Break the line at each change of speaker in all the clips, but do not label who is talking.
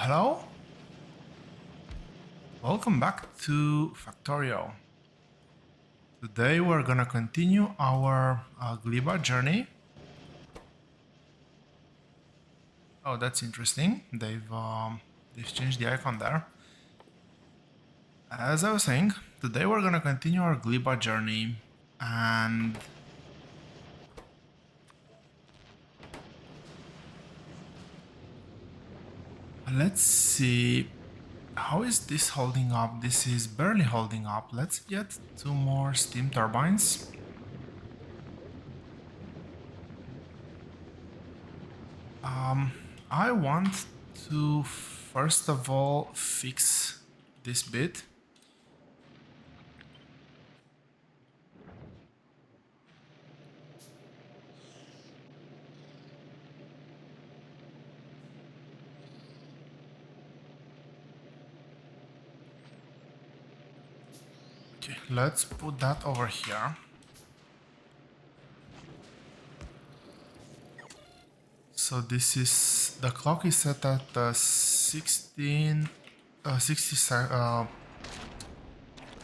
Hello, welcome back to Factorio. Today we're gonna continue our Gliba journey. Oh, that's interesting. They've changed the icon there. As I was saying, today we're gonna continue our Gliba journey, and let's see. How is this holding up? This is barely holding up. Let's get 2 more steam turbines. I want to first of all fix this bit. Okay, let's put that over here. So this is, the clock is set at 60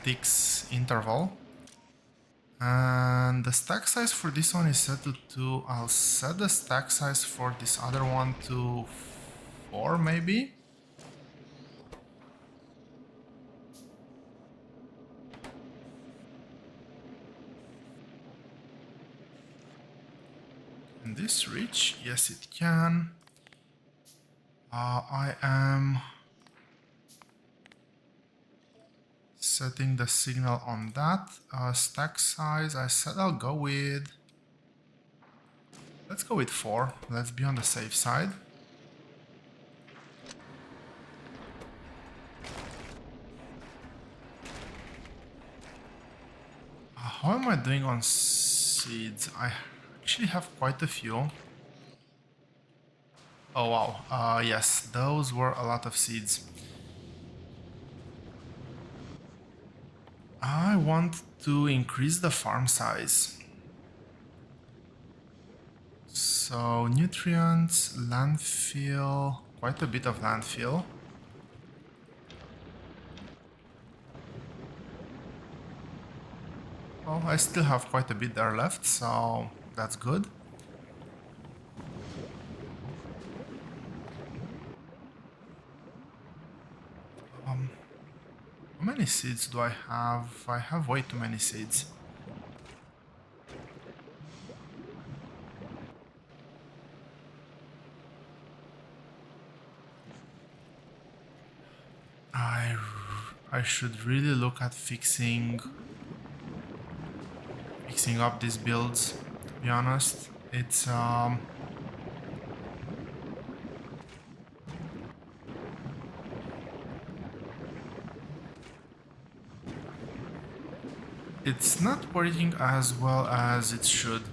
ticks interval. And the stack size for this one is set to 2. I'll set the stack size for this other one to 4 maybe. Can this reach? Yes, it can. I am setting the signal on that. Stack size, I said I'll go with... Let's go with 4. Let's be on the safe side. How am I doing on seeds? I actually have quite a few. Oh wow, yes, those were a lot of seeds. I want to increase the farm size. So nutrients, landfill, quite a bit of landfill. Oh, I still have quite a bit there left, so that's good. How many seeds do I have? I have way too many seeds. I should really look at fixing up these builds, to be honest. It's not working as well as it should.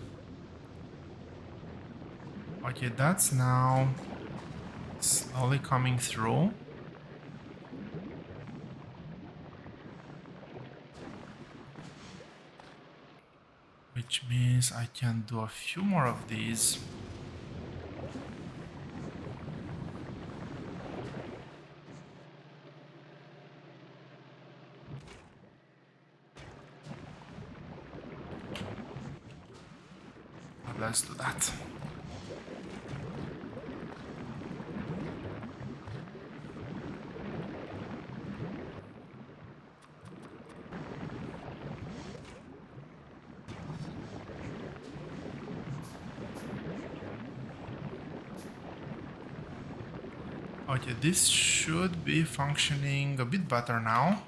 Okay, that's now slowly coming through. Which means I can do a few more of these. Let's do that. Okay, this should be functioning a bit better now.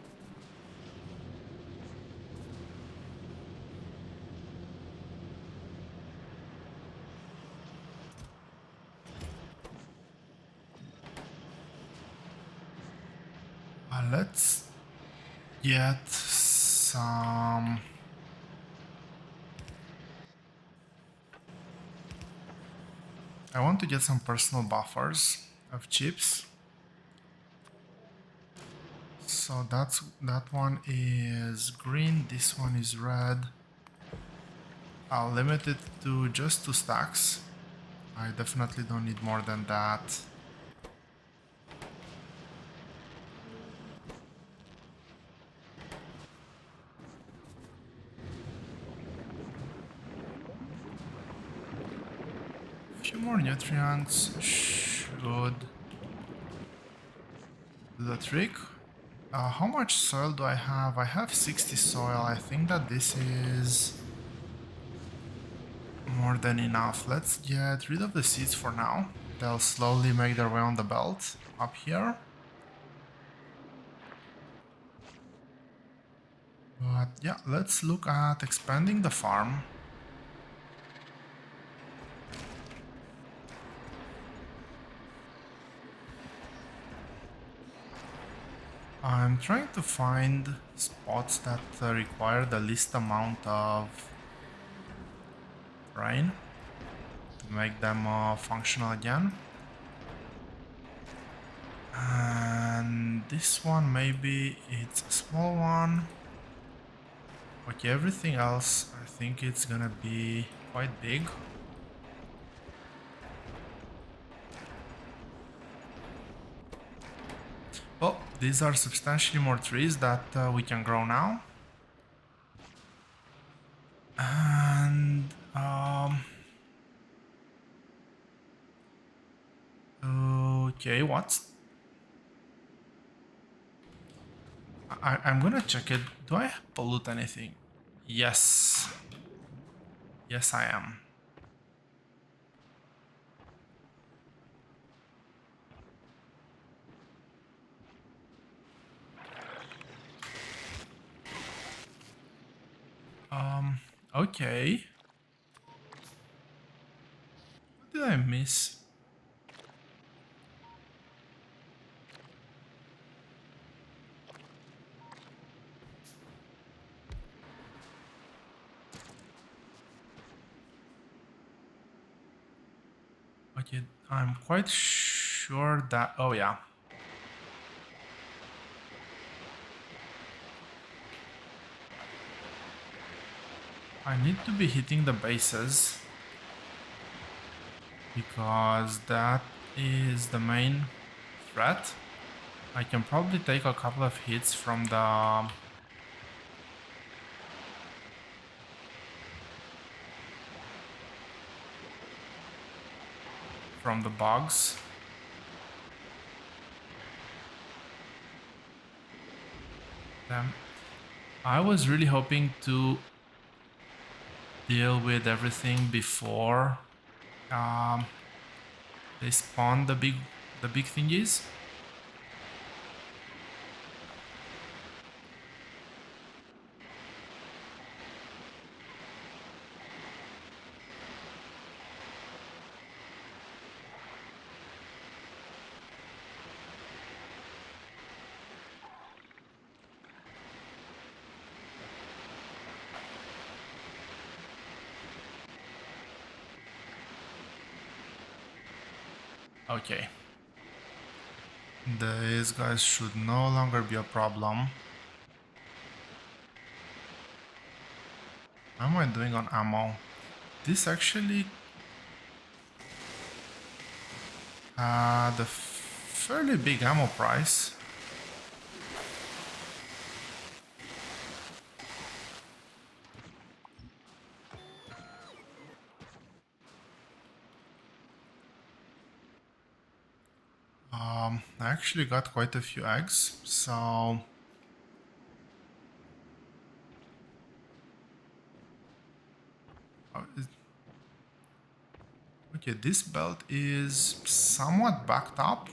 Let's get some... I want to get some personal buffers of chips. So that one is green, this one is red. I'll limit it to just 2 stacks. I definitely don't need more than that. few more nutrients should do the trick. How much soil do I have? I have 60 soil. I think that this is more than enough. Let's get rid of the seeds for now. They'll slowly make their way on the belt up here. But yeah, let's look at expanding the farm. I'm trying to find spots that require the least amount of rain to make them functional again. And this one, maybe it's a small one. Okay, everything else, I think it's gonna be quite big. Oh, these are substantially more trees that we can grow now. And okay, what's I'm gonna check it. Do I pollute anything? Yes. Yes, I am. Okay. What did I miss? Okay, I'm quite sure that... Oh, yeah. I need to be hitting the bases because that is the main threat. I can probably take a couple of hits from the bugs. Damn. I was really hoping to deal with everything before they spawn the big thingies. Okay. These guys should no longer be a problem. How am I doing on ammo? This actually had a fairly big ammo price. I actually got quite a few eggs, so okay, this belt is somewhat backed up.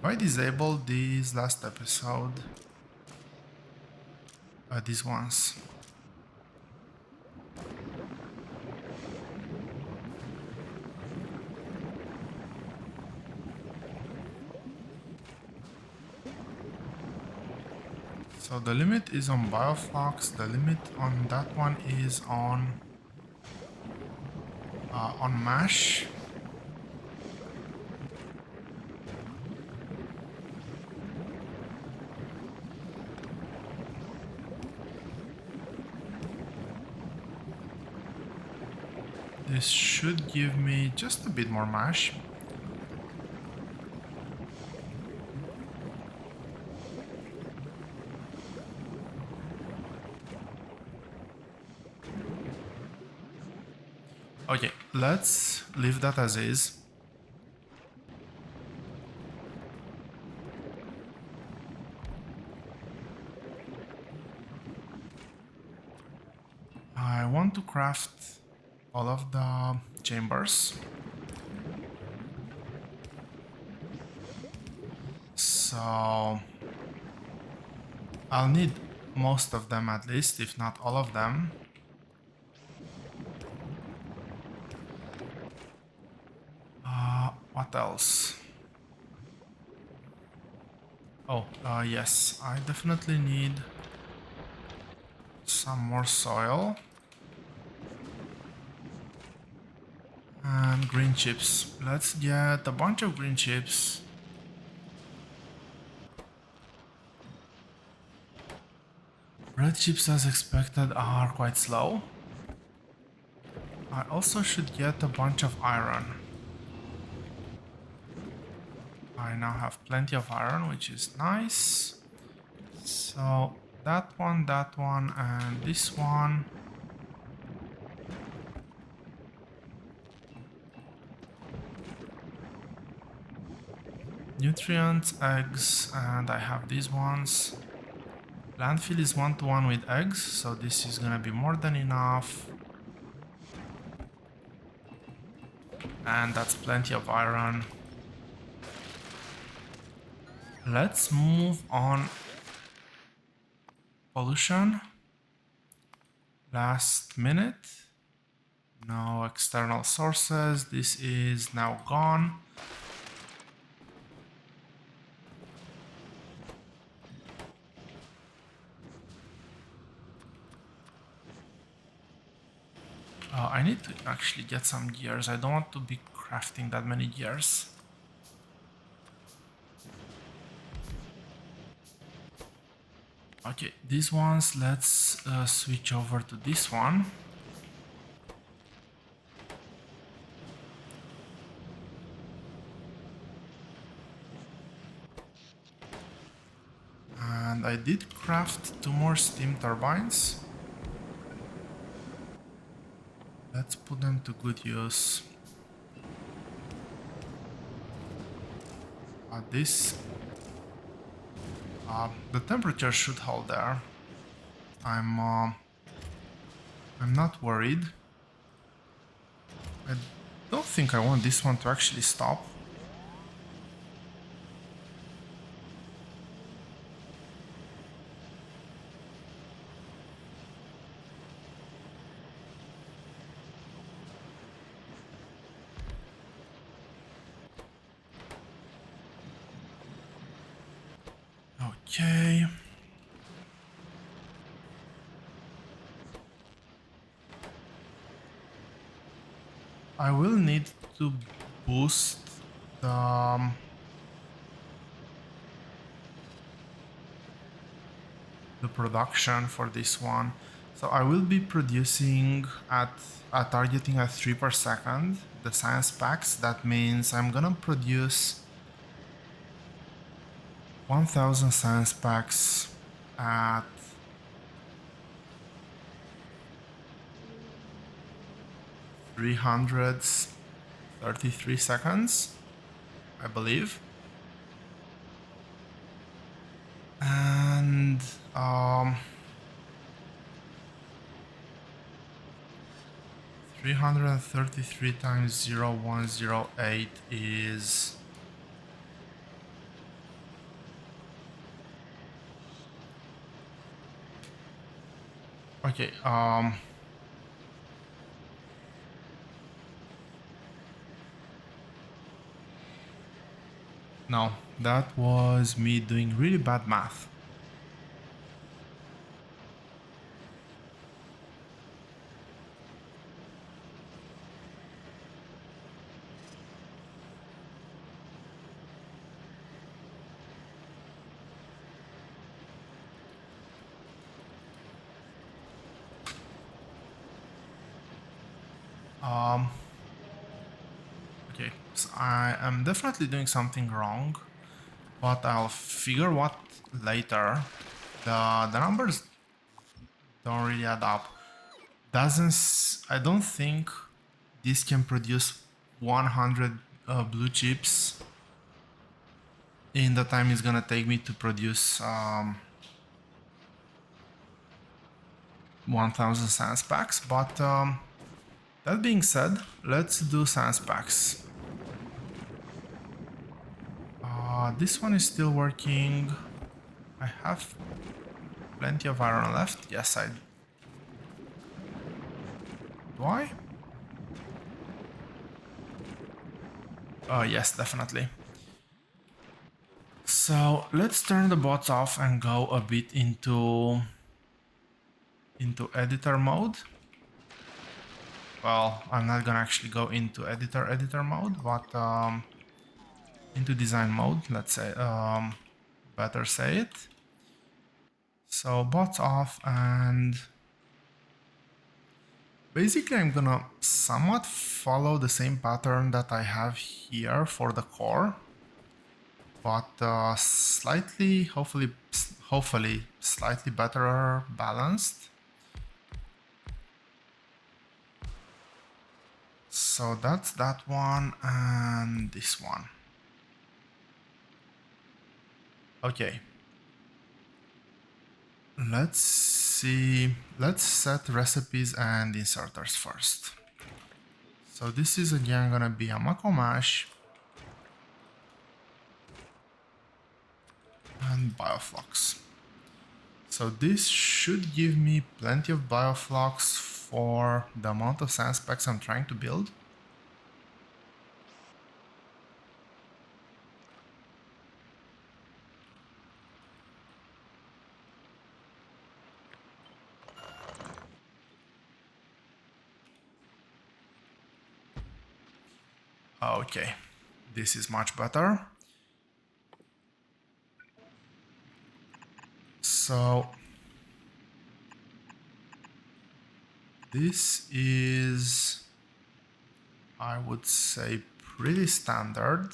I disabled these last episode. These ones. So the limit is on Bioflux, the limit on that one is on on mash. This should give me just a bit more mash. Okay, let's leave that as is. I want to craft all of the chambers. So I'll need most of them at least, if not all of them. What else? Oh, yes, I definitely need some more soil. And green chips. Let's get a bunch of green chips. Red chips, as expected, are quite slow. I also should get a bunch of iron. I now have plenty of iron, which is nice. So that one, and this one. Nutrients, eggs, and I have these ones. Landfill is 1-to-1 with eggs, so this is gonna be more than enough. And that's plenty of iron. Let's move on. Pollution. Last minute. No external sources. This is now gone. I need to actually get some gears. I don't want to be crafting that many gears. Okay, these ones, let's switch over to this one. And I did craft 2 more steam turbines. Let's put them to good use. The temperature should hold there. I'm not worried. I don't think I want this one to actually stop. Okay. I will need to boost the production for this one. So I will be producing at targeting at 3 per second the science packs. That means I'm gonna produce 1000 science packs at 333 seconds, I believe. And 333 times 0108 is okay. No, that was me doing really bad math. Um, okay, so I am definitely doing something wrong, but I'll figure what later. The numbers don't really add up. I don't think this can produce 100 blue chips in the time it's gonna take me to produce 1000 science packs. But that being said, let's do science packs. This one is still working. I have plenty of iron left. Yes, I do. Yes, definitely. So let's turn the bots off and go a bit into editor mode. Well, I'm not gonna actually go into editor mode, but into design mode, let's say, better say it. So bots off, and basically I'm gonna somewhat follow the same pattern that I have here for the core, but hopefully slightly better balanced. So that's that one and this one. Okay. Let's see. Let's set recipes and inserters first. So this is again gonna be a Mako Mash and Bioflux. So this should give me plenty of Bioflux for the amount of science packs I'm trying to build. Okay, this is much better. So this is, I would say, pretty standard.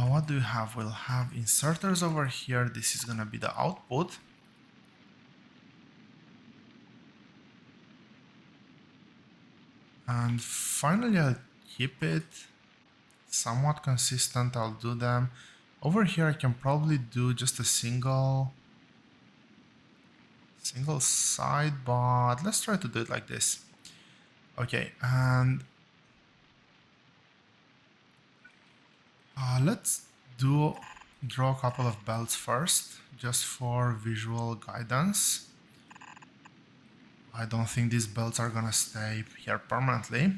What do we have? We'll have inserters over here. This is gonna be the output. And finally, I'll keep it somewhat consistent. I'll do them. Over here, I can probably do just a single side, but let's try to do it like this. Okay, and let's draw a couple of belts first, just for visual guidance. I don't think these belts are gonna stay here permanently.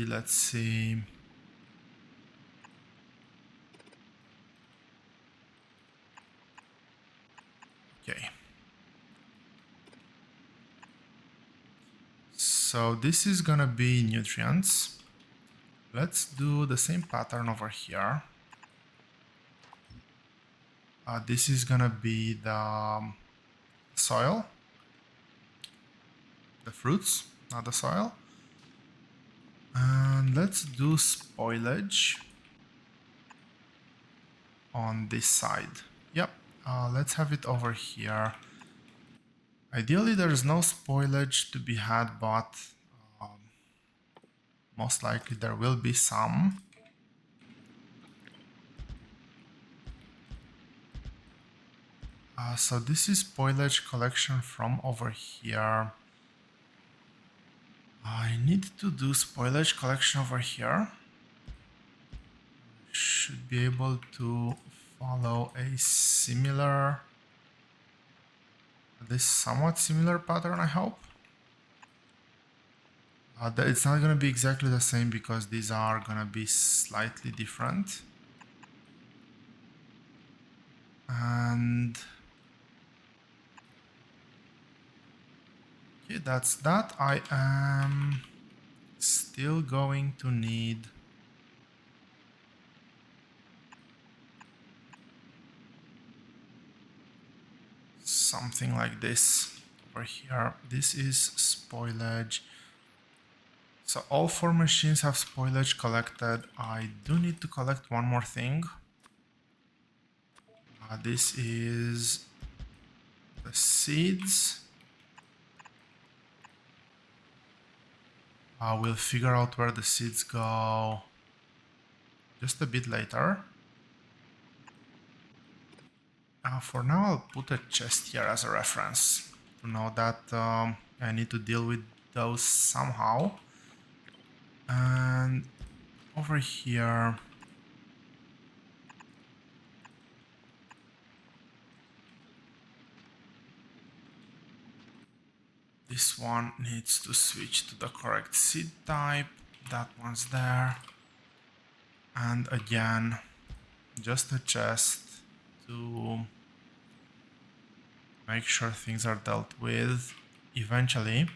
Let's see. Okay. So this is gonna be nutrients. Let's do the same pattern over here. This is gonna be the soil, the fruits, not the soil. And let's do spoilage on this side. Yep, let's have it over here. Ideally, there's no spoilage to be had, but most likely there will be some. So this is spoilage collection from over here. I need to do spoilage collection over here. Should be able to follow a similar, this somewhat similar pattern, I hope. It's not going to be exactly the same because these are going to be slightly different. And okay, that's that. I am still going to need something like this over here. This is spoilage. So all four machines have spoilage collected. I do need to collect one more thing. This is the seeds. We'll figure out where the seeds go just a bit later. For now, I'll put a chest here as a reference to know that I need to deal with those somehow. And over here, this one needs to switch to the correct seed type. That one's there. And again, just a chest to make sure things are dealt with eventually.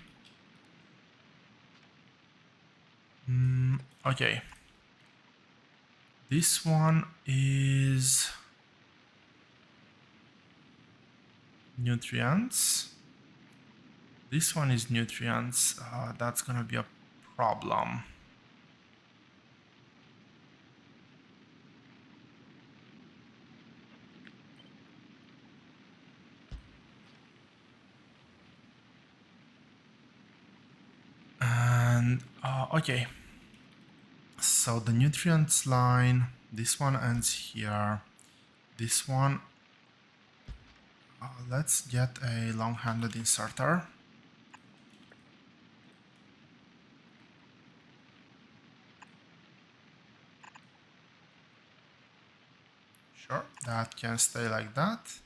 Okay. This one is nutrients. This one is nutrients. That's gonna be a problem. And okay. So the nutrients line, this one ends here. This one, let's get a long-handed inserter. Sure, that can stay like that.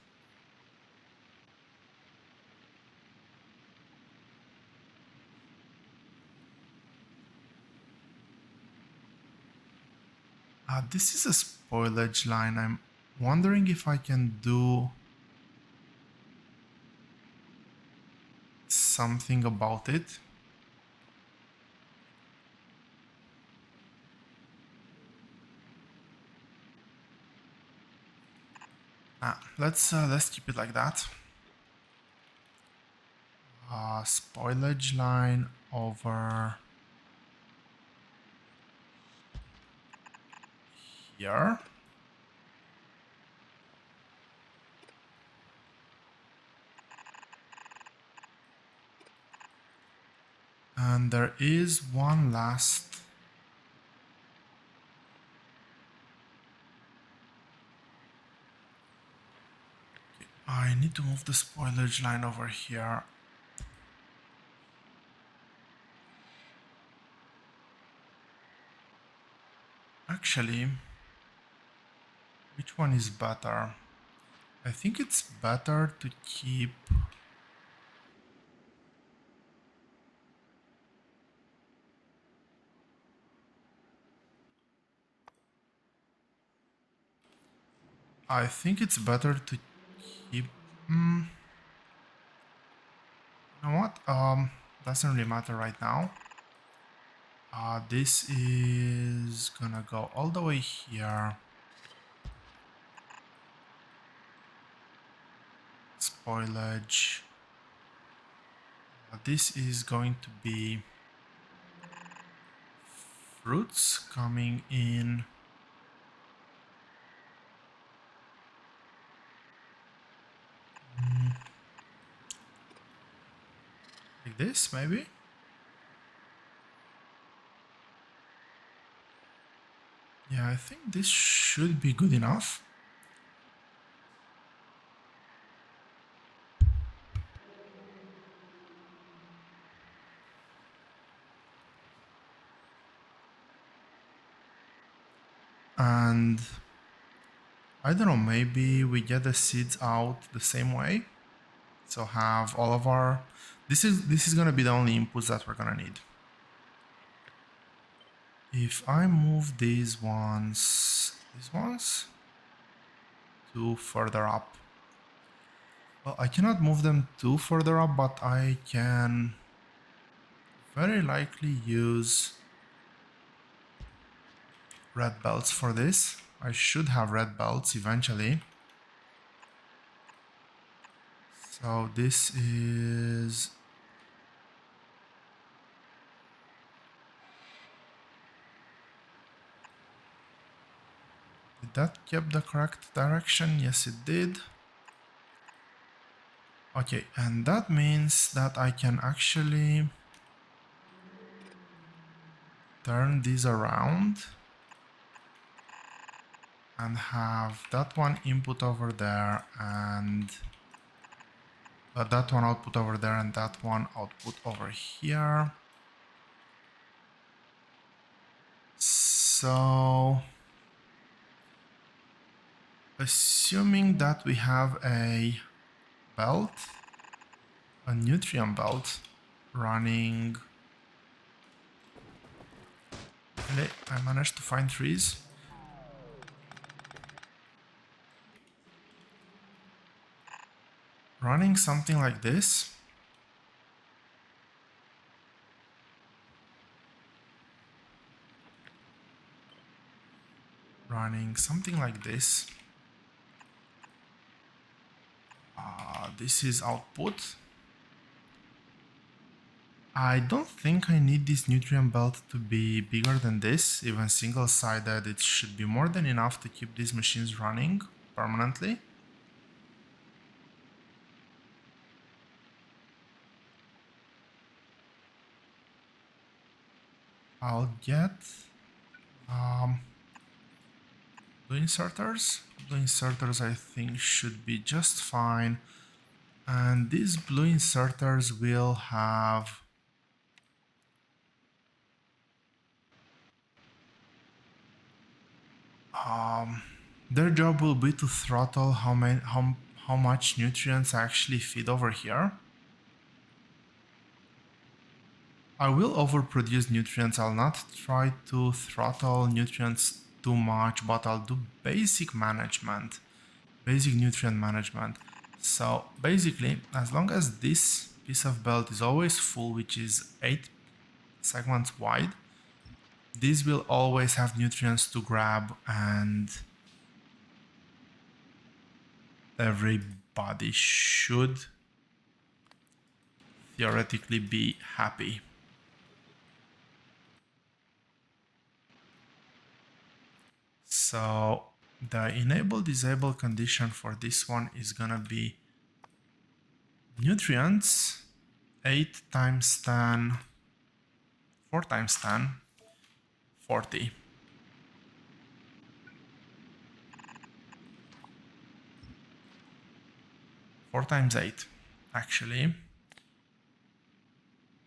This is a spoilage line. I'm wondering if I can do something about it. Let's keep it like that. Spoilage line over here. And there is one last. I need to move the spoilage line over here. Actually, which one is better? I think it's better to keep I think it's better to keep you know what? Doesn't really matter right now. This is gonna go all the way here. Spoilage. This is going to be fruits coming in. Like this, maybe? Yeah, I think this should be good enough. And I don't know, maybe we get the seeds out the same way. So have all of our this is gonna be the only inputs that we're gonna need. If I move these ones to further up. Well, I cannot move them too further up, but I can very likely use red belts for this. I should have red belts eventually. So this is... Did that keep the correct direction? Yes, it did. Okay, and that means that I can actually turn these around and have that one input over there and that one output over there and that one output over here. So assuming that we have a belt, a nutrient belt running... Really, I managed to find trees. Running something like this. Running something like this. This is output. I don't think I need this nutrient belt to be bigger than this. Even single-sided, it should be more than enough to keep these machines running permanently. I'll get blue inserters. Blue inserters I think should be just fine. And these blue inserters will have... their job will be to throttle how much nutrients I actually feed over here. I will overproduce nutrients. I'll not try to throttle nutrients too much, but I'll do basic management, basic nutrient management. So basically, as long as this piece of belt is always full, which is 8 segments wide, this will always have nutrients to grab and everybody should theoretically be happy. So the enable disable condition for this one is gonna be nutrients 8 times 10, 4 times 10, 40. Four times 8 actually,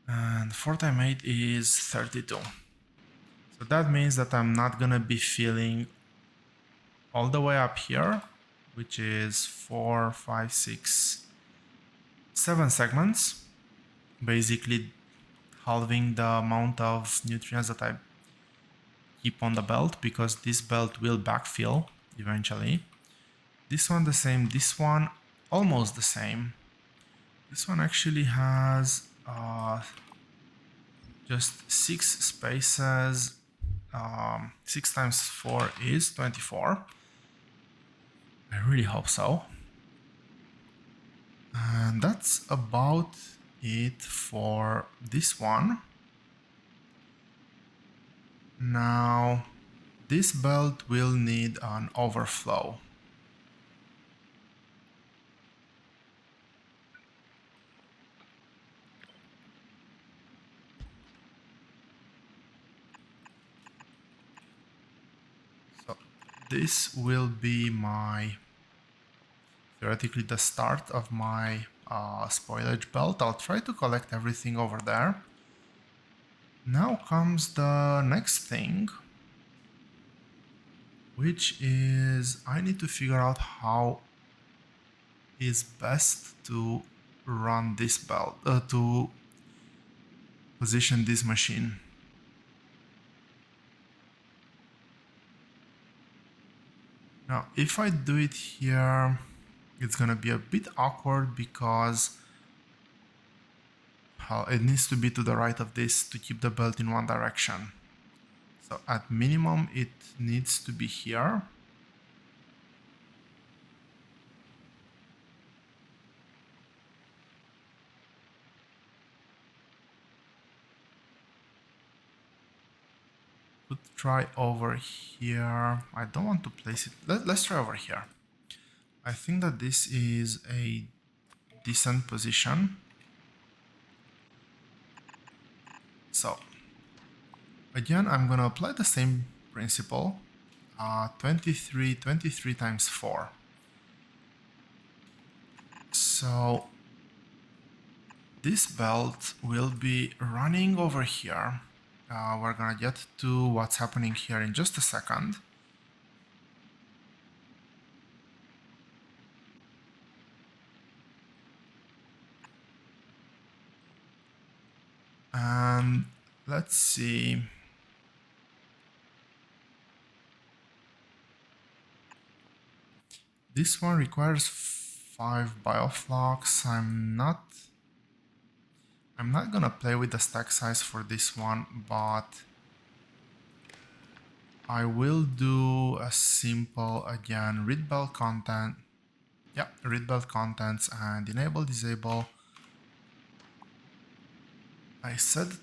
and 4 times 8 is 32. So that means that I'm not gonna be filling all the way up here, which is 4, 5, 6, 7 segments, basically halving the amount of nutrients that I keep on the belt, because this belt will backfill eventually. This one the same, this one almost the same. This one actually has just 6 spaces. 6 times 4 is 24. I really hope so. And that's about it for this one. Now, this belt will need an overflow. So this will be my, theoretically, the start of my spoilage belt. I'll try to collect everything over there. Now comes the next thing, which is I need to figure out how is best to run this belt, to position this machine. Now, if I do it here, it's gonna be a bit awkward because It needs to be to the right of this to keep the belt in one direction. So at minimum, it needs to be here. Could try over here. I don't want to place it. Let's try over here. I think that this is a decent position. So again, I'm gonna apply the same principle. 23 times 4. So this belt will be running over here. We're gonna get to what's happening here in just a second. And let's see. This one requires 5 bioflux. I'm not gonna play with the stack size for this one, but I will do a simple, again, read belt content. Yeah, read belt contents and enable, disable. I said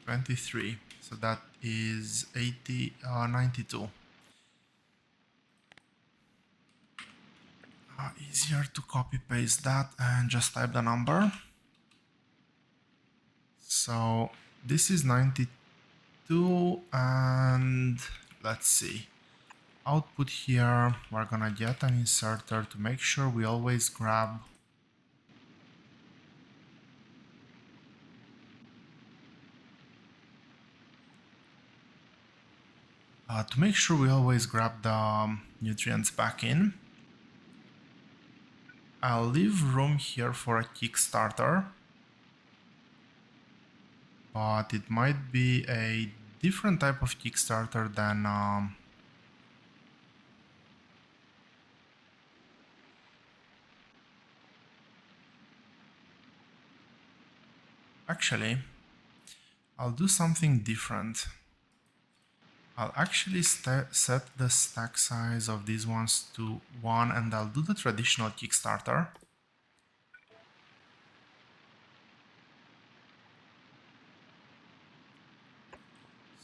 23, so that is 92. Easier to copy paste that and just type the number. So this is 92, and let's see. Output here, we're gonna get an inserter to make sure we always grab the nutrients back in. I'll leave room here for a Kickstarter, but it might be a different type of Kickstarter than actually, I'll do something different. I'll actually set the stack size of these ones to 1, and I'll do the traditional Kickstarter.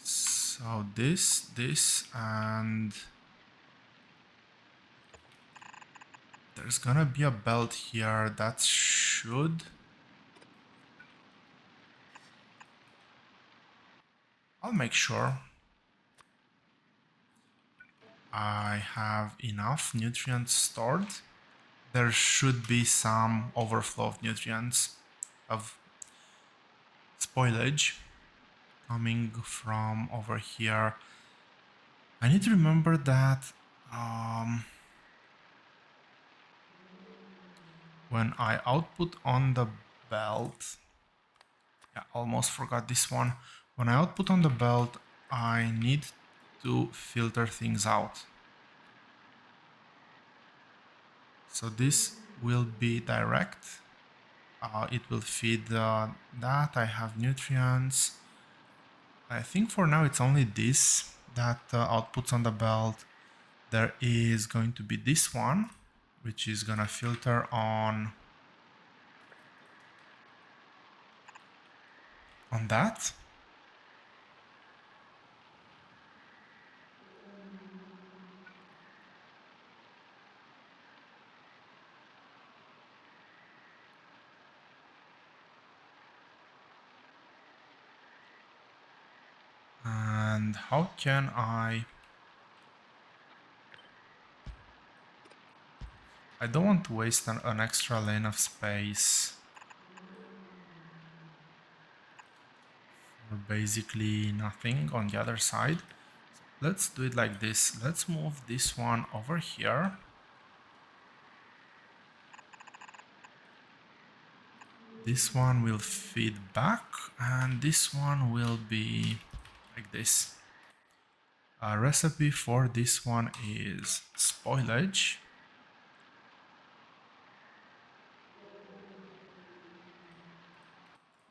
So this, and there's gonna be a belt here that should... I'll make sure I have enough nutrients stored. There should be some overflow of nutrients, of spoilage coming from over here. I need to remember that when I output on the belt, yeah, almost forgot this one. When I output on the belt, I need to filter things out. So this will be direct. It will feed that. I have nutrients. I think for now it's only this that outputs on the belt. There is going to be this one, which is gonna filter on that. And how can I don't want to waste an extra lane of space for basically nothing on the other side. Let's do it like this. Let's move this one over here. This one will feed back, and this one will be like this. A recipe for this one is spoilage.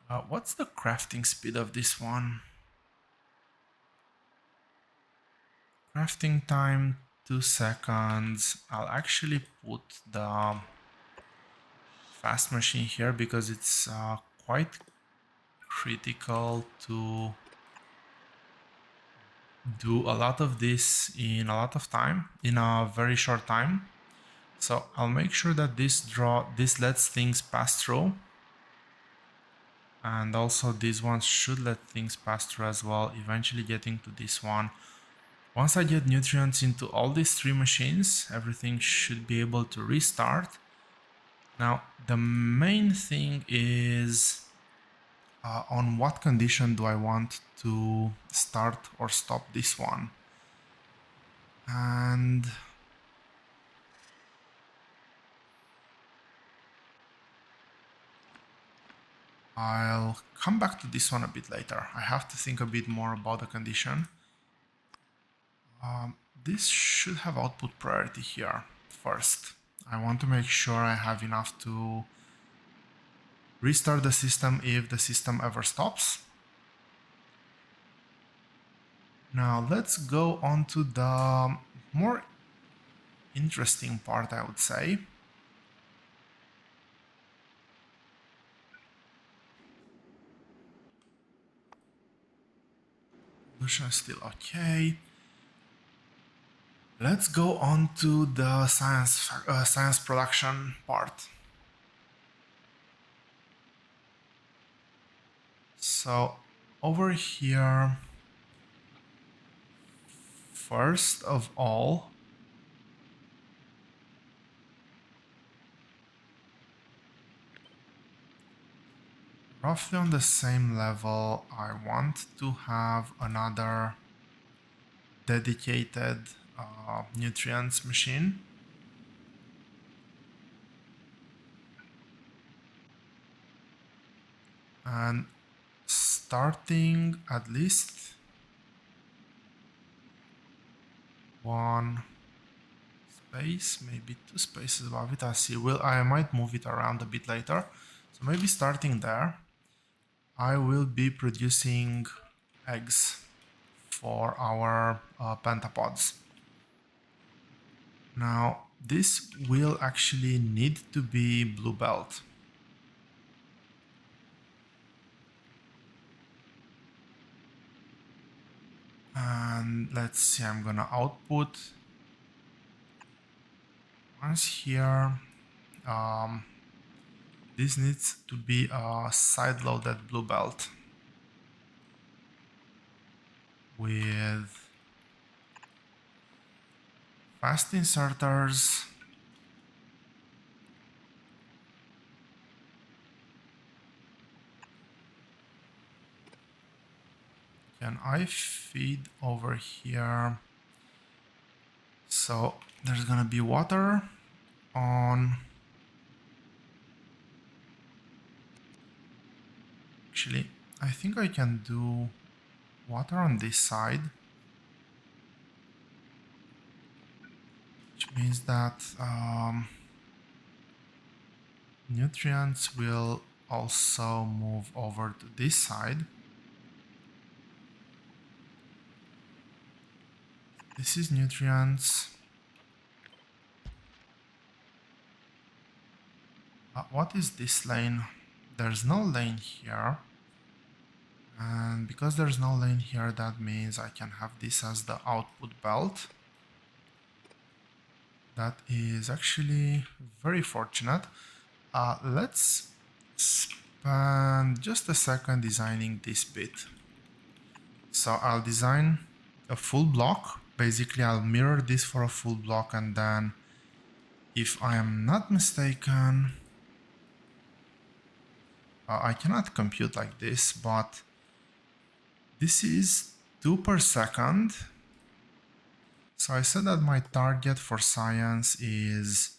What's the crafting speed of this one? Crafting time 2 seconds. I'll actually put the fast machine here because it's quite critical to do a lot of this in a lot of time, in a very short time. So I'll make sure that this lets things pass through. And also this one should let things pass through as well, eventually getting to this one. Once I get nutrients into all these three machines, everything should be able to restart. Now, the main thing is on what condition do I want to start or stop this one? And I'll come back to this one a bit later. I have to think a bit more about the condition. This should have output priority here first. I want to make sure I have enough to restart the system if the system ever stops. Now let's go on to the more interesting part, I would say. Solution is still okay. Let's go on to the science production part. So over here, first of all, roughly on the same level, I want to have another dedicated nutrients machine. And starting at least one space, maybe two spaces above it. I see. I might move it around a bit later. So maybe starting there, I will be producing eggs for our pentapods. Now, this will actually need to be blue belt. And let's see, I'm gonna output once here. This needs to be a side-loaded blue belt with fast inserters. Can I feed over here? So there's gonna be water on. Actually, I think I can do water on this side, which means that nutrients will also move over to this side. This is nutrients. What is this lane? There's no lane here. And because there's no lane here, that means I can have this as the output belt. That is actually very fortunate. Let's spend just a second designing this bit. So I'll design a full block. Basically, I'll mirror this for a full block, and then, if I am not mistaken, I cannot compute like this, but this is 2 per second. So I said that my target for science is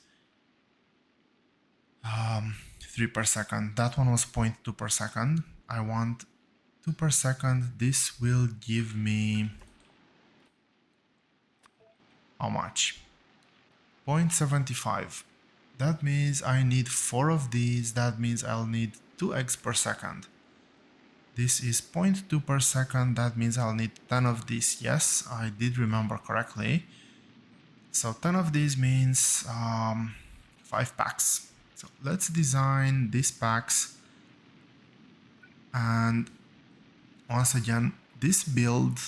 3 per second. That one was 0.2 per second. I want 2 per second. This will give me how much? 0.75. That means I need 4 of these. That means I'll need 2 eggs per second. This is 0.2 per second. That means I'll need 10 of these. Yes, I did remember correctly. So 10 of these means 5 packs. So let's design these packs. And once again, this build,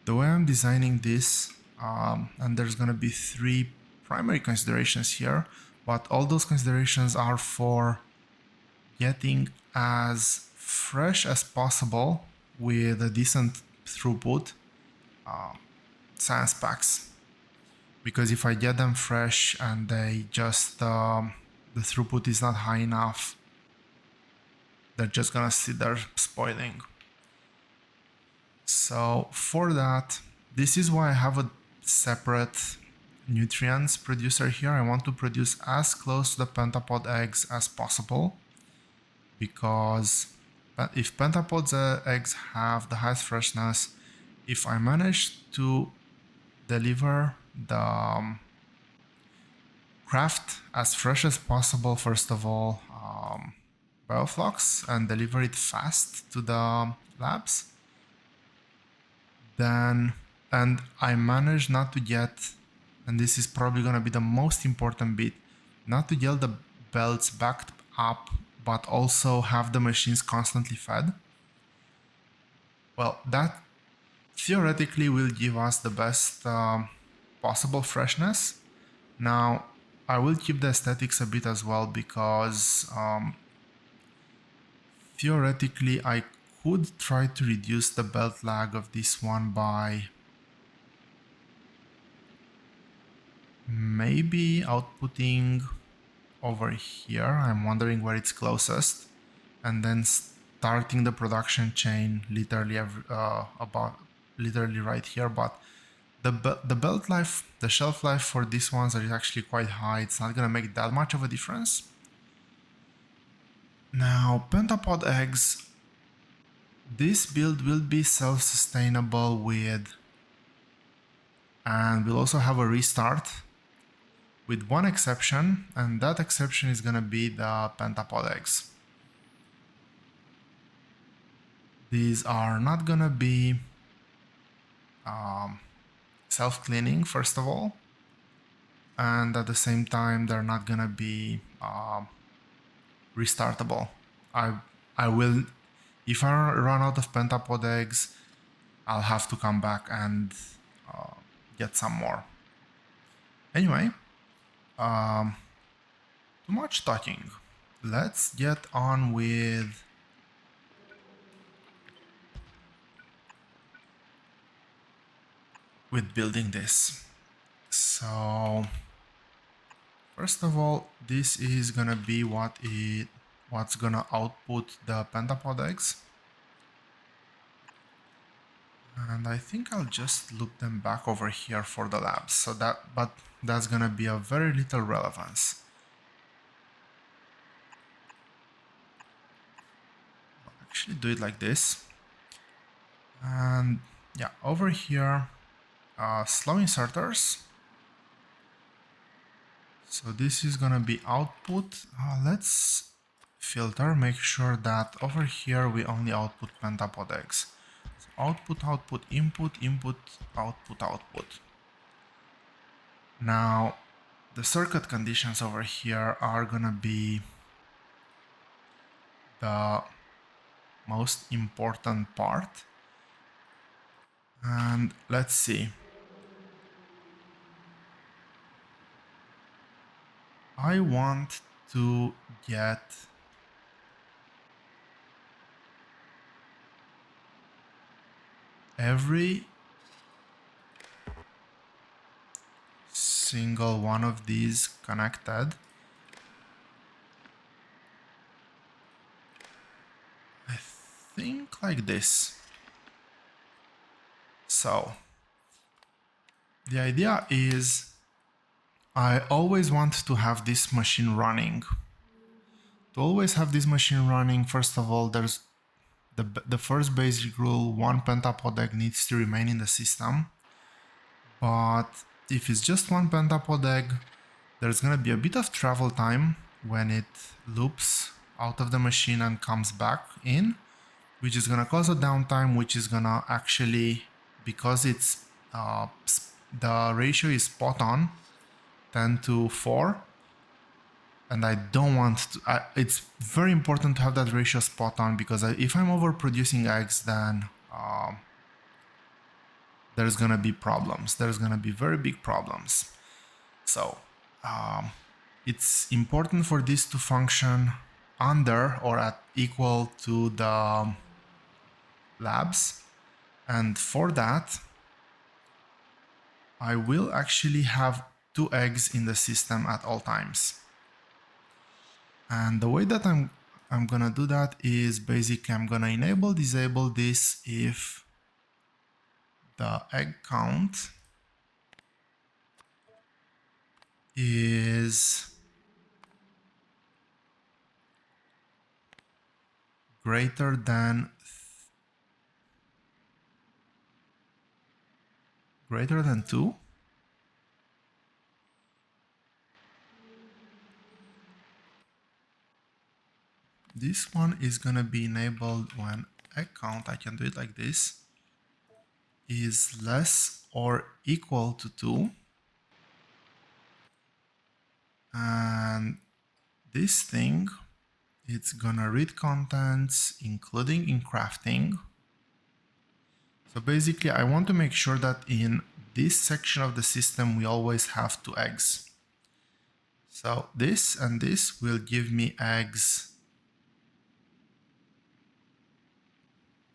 the way I'm designing this, and there's going to be 3 primary considerations here, but all those considerations are for getting as fresh as possible with a decent throughput science packs. Because if I get them fresh and they just the throughput is not high enough, they're just gonna sit there spoiling. So for that, this is why I have a separate nutrients producer here. I want to produce as close to the pentapod eggs as possible, because if pentapod's eggs have the highest freshness, if I manage to deliver the craft as fresh as possible, first of all, bioflux, and deliver it fast to the labs, then, and I manage not to get, and this is probably going to be the most important bit, not to get the belts backed up, but also have the machines constantly fed. Well, that theoretically will give us the best possible freshness. Now, I will keep the aesthetics a bit as well, because theoretically I could try to reduce the belt lag of this one by maybe outputting over here. I'm wondering where it's closest, and then starting the production chain literally about literally right here. But the belt life, the shelf life for these ones are actually quite high. It's not gonna make that much of a difference. Now, pentapod eggs, this build will be self-sustainable with, and we'll also have a restart with one exception, and that exception is gonna be the pentapod eggs. These are not gonna be self-cleaning, first of all, and at the same time they're not gonna be restartable. I will, if I run out of pentapod eggs, I'll have to come back and get some more. Anyway, too much talking. Let's get on with building this. So first of all, this is gonna be what's gonna output the pentapod eggs. And I think I'll just loop them back over here for the labs. So but that's gonna be of very little relevance. I'll actually do it like this. And yeah, over here, slow inserters. So this is gonna be output. Let's filter, make sure that over here we only output pentapod eggs. So output, output, input, input, output, output. Now, the circuit conditions over here are gonna be the most important part. And let's see. I want to get every single one of these connected. I think like this. So the idea is I always want to have this machine running. To always have this machine running, first of all, there's the first basic rule: one pentapod egg needs to remain in the system. But if it's just one pentapod egg, there's gonna be a bit of travel time when it loops out of the machine and comes back in. which is gonna cause a downtime, which is gonna actually, because it's the ratio is spot on, 10 to 4, and I don't want to. It's very important to have that ratio spot on, because if I'm overproducing eggs, then there's gonna be problems. There's gonna be very big problems. So it's important for this to function under or at equal to the labs, and for that I will actually have 2 eggs in the system at all times. And the way that I'm gonna do that is basically I'm gonna disable this if the egg count is greater than 2. This one is gonna be enabled when egg count, I can do it like this, is less or equal to 2. And this thing, it's gonna read contents, including in crafting. So basically, I want to make sure that in this section of the system, we always have 2 eggs. So this and this will give me eggs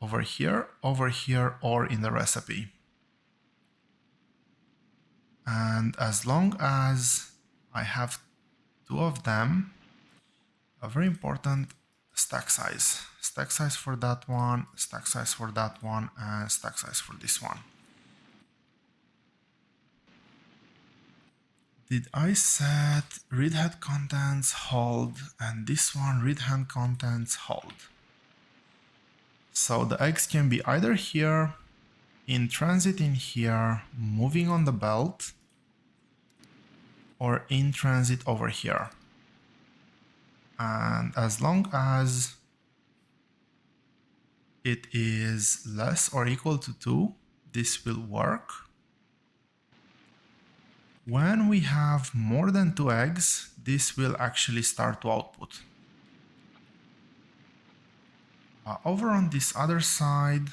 over here, or in the recipe. And as long as I have 2 of them, a very important stack size. Stack size for that one, stack size for that one, and stack size for this one. Did I set read head contents hold and this one read hand contents hold? So the eggs can be either here, in transit in here, moving on the belt, or in transit over here. And as long as it is less or equal to 2, this will work. When we have more than 2 eggs, this will actually start to output. Over on this other side,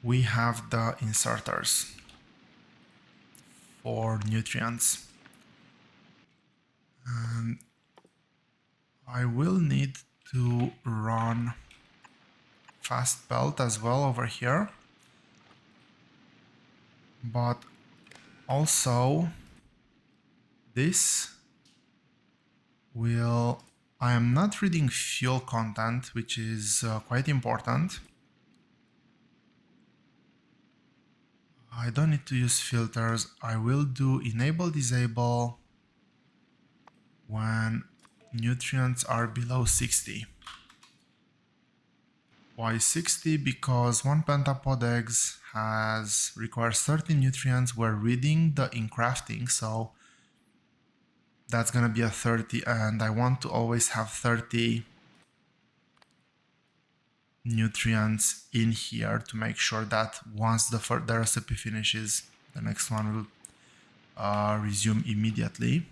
we have the inserters for nutrients. And I will need to run fast belt as well over here. But also this will, I am not reading fuel content, which is quite important. I don't need to use filters. I will do enable disable when nutrients are below 60. Why 60? Because 1 pentapod eggs requires 30 nutrients. We're reading the in crafting, so that's gonna be a 30, and I want to always have 30 nutrients in here to make sure that once the recipe finishes, the next one will resume immediately.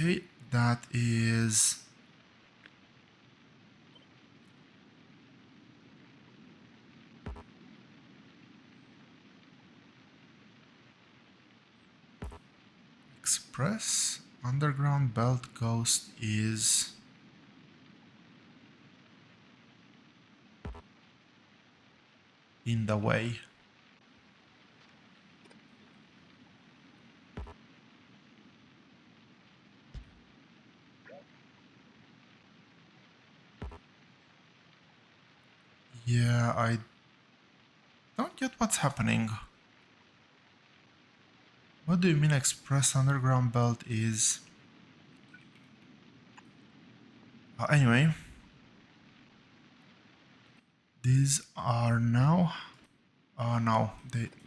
Okay, that is express. Underground belt ghost is in the way. Yeah, I don't get what's happening. What do you mean express underground belt is... anyway. These are now... no,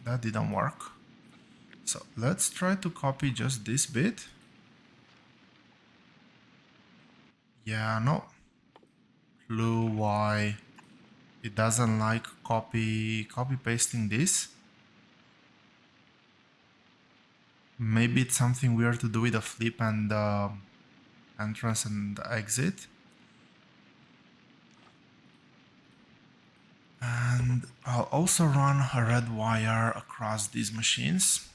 that didn't work. So let's try to copy just this bit. Yeah, no clue why it doesn't like copy pasting this. Maybe it's something weird to do with the flip and entrance and exit. And I'll also run a red wire across these machines.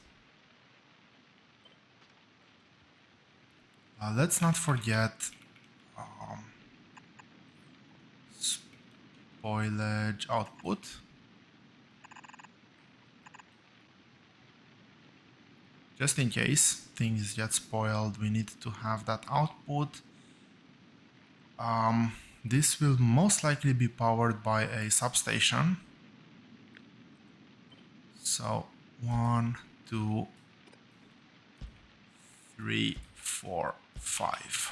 Let's not forget spoilage output. Just in case things get spoiled, we need to have that output. This will most likely be powered by a substation. So 1, 2, 3, 4, 5.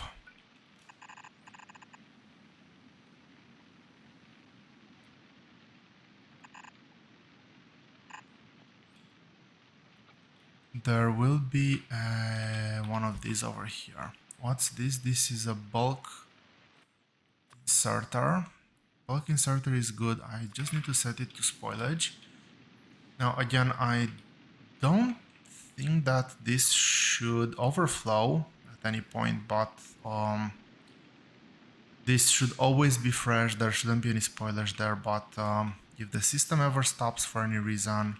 There will be one of these over here. What's this? This is a bulk inserter. Bulk inserter is good. I just need to set it to spoilage. Now again, I don't think that this should overflow at any point, but this should always be fresh. There shouldn't be any spoilage there, but if the system ever stops for any reason,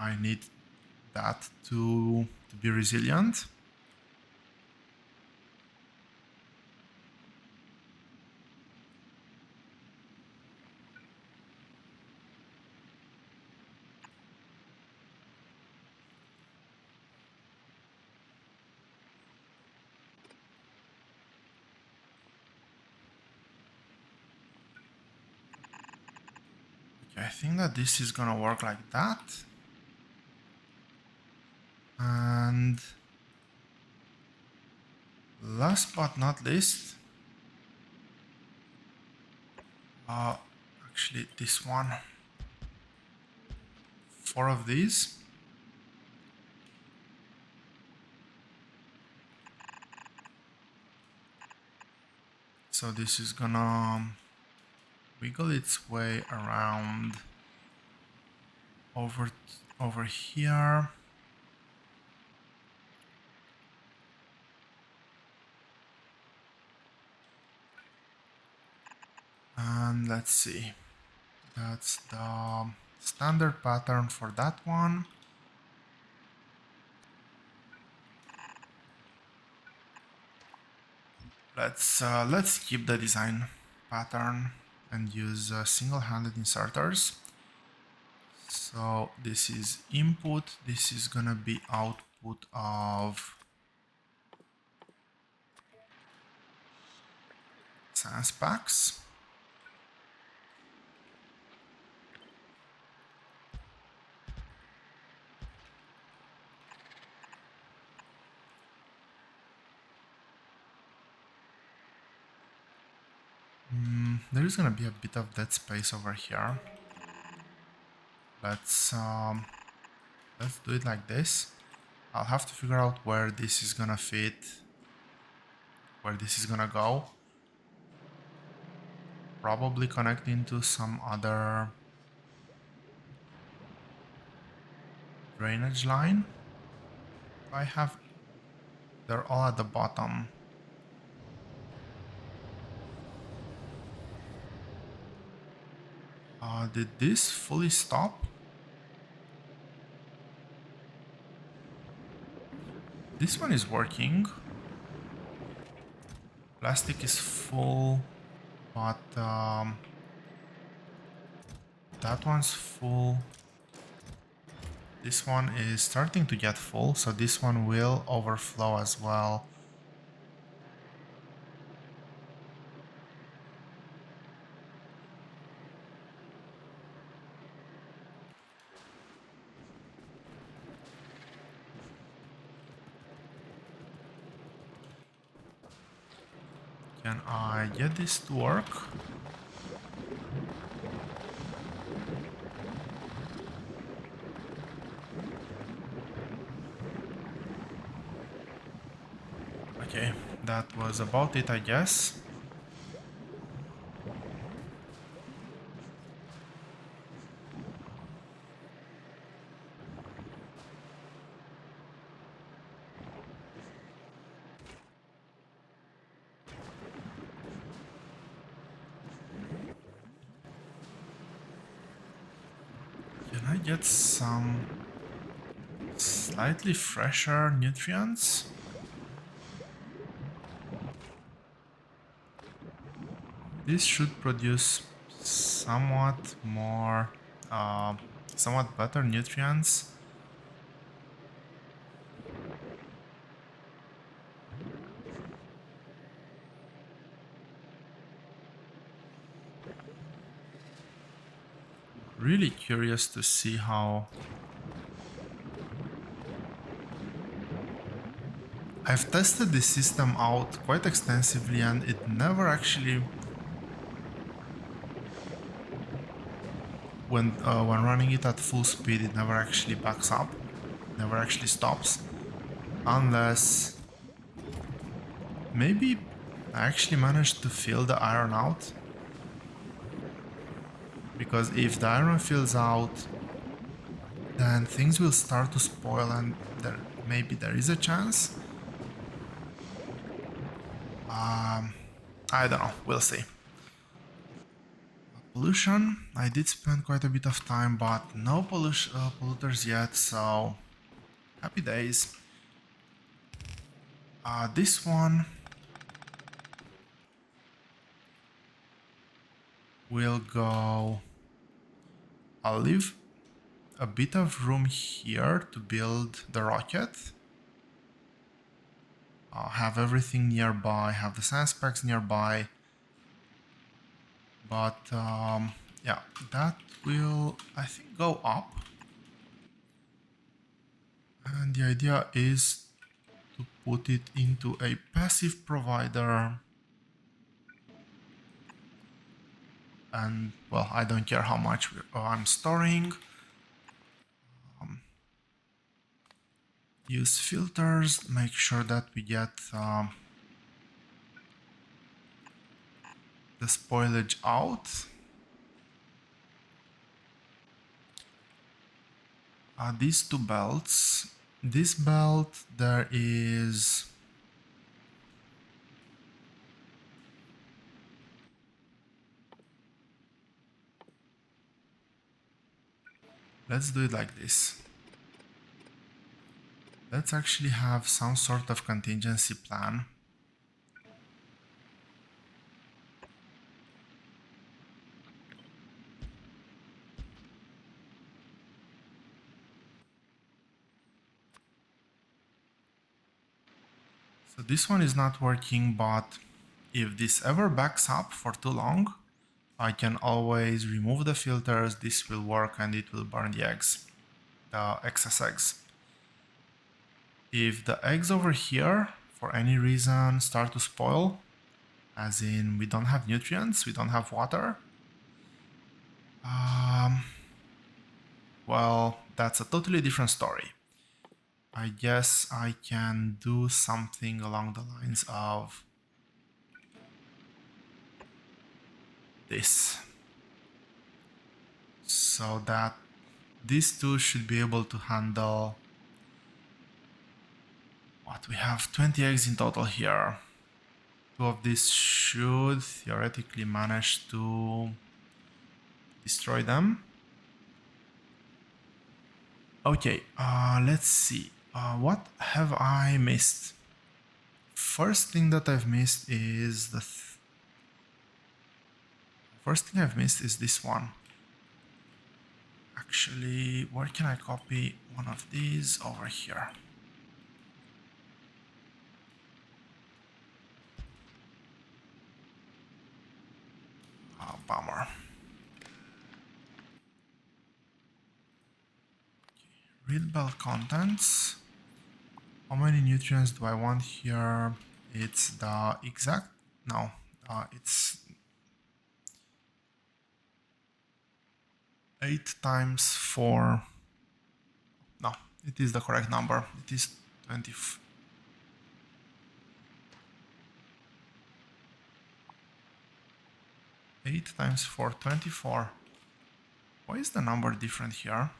I need that to be resilient. Okay, I think that this is gonna work like that. And last but not least, actually this one, 4 of these. So this is gonna wiggle its way around over here. And let's see. That's the standard pattern for that one. Let's keep the design pattern and use single-handed inserters. So this is input. This is gonna be output of sans packs. There is gonna be a bit of dead space over here. Let's do it like this. I'll have to figure out where this is gonna fit, where this is gonna go. Probably connecting to some other drainage line. I have, they're all at the bottom. Did this fully stop? This one is working. Plastic is full, but that one's full. This one is starting to get full, so this one will overflow as well. Can I get this to work? Okay, that was about it, I guess. Can I get some slightly fresher nutrients? This should produce somewhat more, uh, somewhat better nutrients. Really curious to see how... I've tested this system out quite extensively and it never actually, when running it at full speed, it never actually backs up, never actually stops, unless maybe I actually managed to fill the iron out. Because if the iron fills out, then things will start to spoil and maybe there is a chance. I don't know, we'll see. Pollution, I did spend quite a bit of time, but no polluters yet, so happy days. This one will go... I'll leave a bit of room here to build the rocket. I'll have everything nearby, have the science packs nearby. But yeah, that will, I think, go up. And the idea is to put it into a passive provider. And well, I don't care how much I'm storing. Use filters, make sure that we get the spoilage out. These two belts. This belt, there is... Let's do it like this. Let's actually have some sort of contingency plan. So this one is not working, but if this ever backs up for too long, I can always remove the filters, this will work and it will burn the eggs, the excess eggs. If the eggs over here, for any reason, start to spoil, as in we don't have nutrients, we don't have water, well, that's a totally different story. I guess I can do something along the lines of this. So that these two should be able to handle... What, we have 20 eggs in total here. Two of these should theoretically manage to destroy them. Okay, let's see. What have I missed? First thing that I've missed is first thing I've missed is this one. Actually, where can I copy one of these? Over here. Oh, bummer. Read belt contents. How many nutrients do I want here? It's the exact... No, it's 8 times 4. No, it is the correct number. It is 20. 8 times 4, 24. Why is the number different here?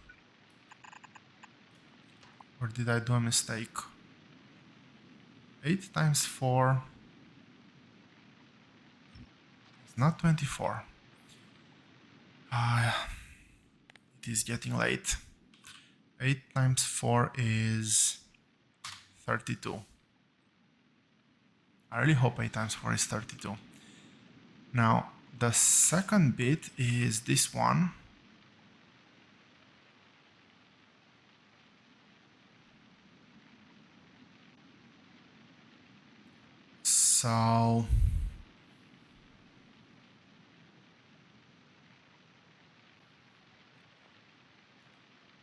Or did I do a mistake? 8 times 4 is not 24. It is getting late. 8 times 4 is 32. I really hope 8 times 4 is 32. Now, the second bit is this one. So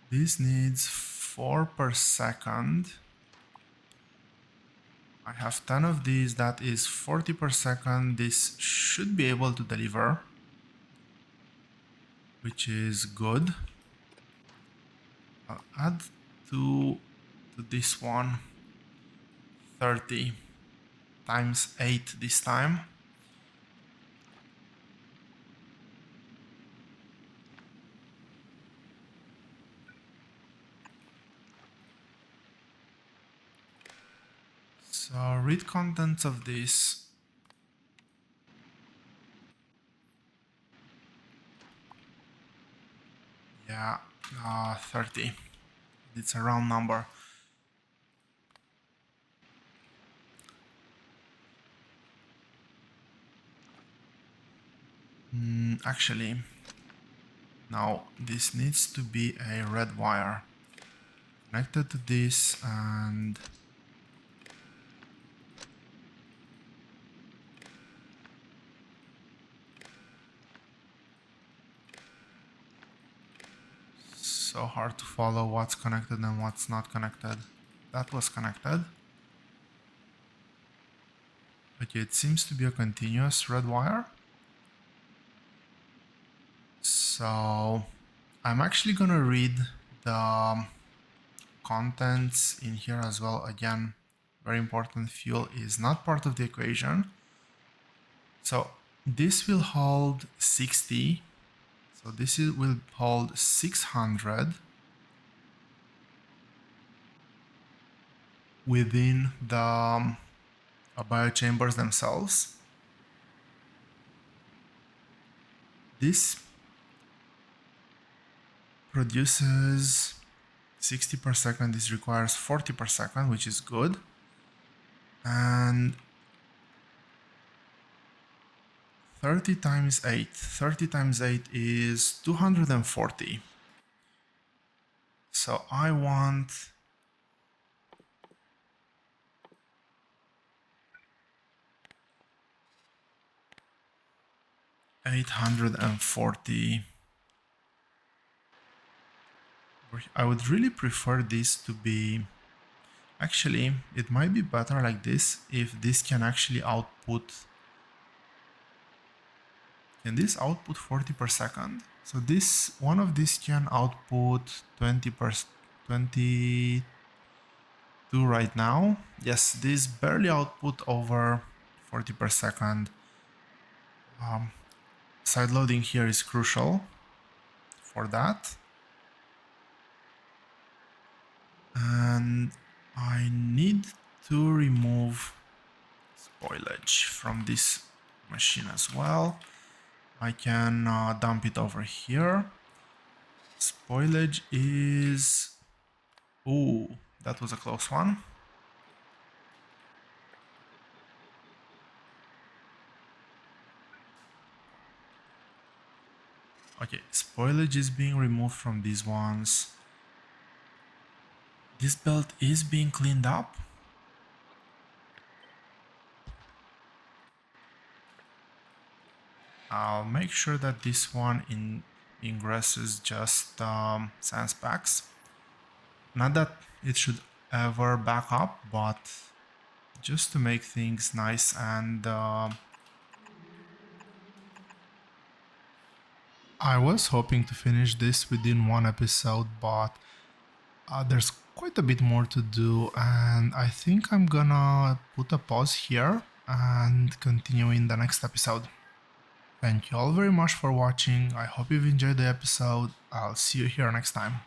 this needs 4 per second. I have 10 of these, that is 40 per second. This should be able to deliver, which is good. I'll add 2 to this one, 30 times 8 this time. So read contents of this. Yeah, 30. It's a round number. Actually, now this needs to be a red wire connected to this, and so hard to follow what's connected and what's not connected. That was connected. Okay, it seems to be a continuous red wire. So I'm actually gonna read the contents in here as well. Again, very important, fuel is not part of the equation. So this will hold 60. So this will hold 600 within the biochambers themselves. This produces 60 per second. This requires 40 per second, which is good. And 30 times 8. 30 times 8 is 240. So I want 840. I would really prefer this to be... Actually, it might be better like this if this can actually output... Can this output 40 per second? So this one of these can output 22 right now. Yes, this barely output over 40 per second. Side loading here is crucial for that. And I need to remove spoilage from this machine as well. I can dump it over here. Spoilage is... Ooh, that was a close one. Okay, spoilage is being removed from these ones. This belt is being cleaned up. I'll make sure that this one ingresses just sans packs. Not that it should ever back up, but just to make things nice and... I was hoping to finish this within one episode, but there's quite a bit more to do, and I think I'm gonna put a pause here and continue in the next episode. Thank you all very much for watching. I hope you've enjoyed the episode. I'll see you here next time.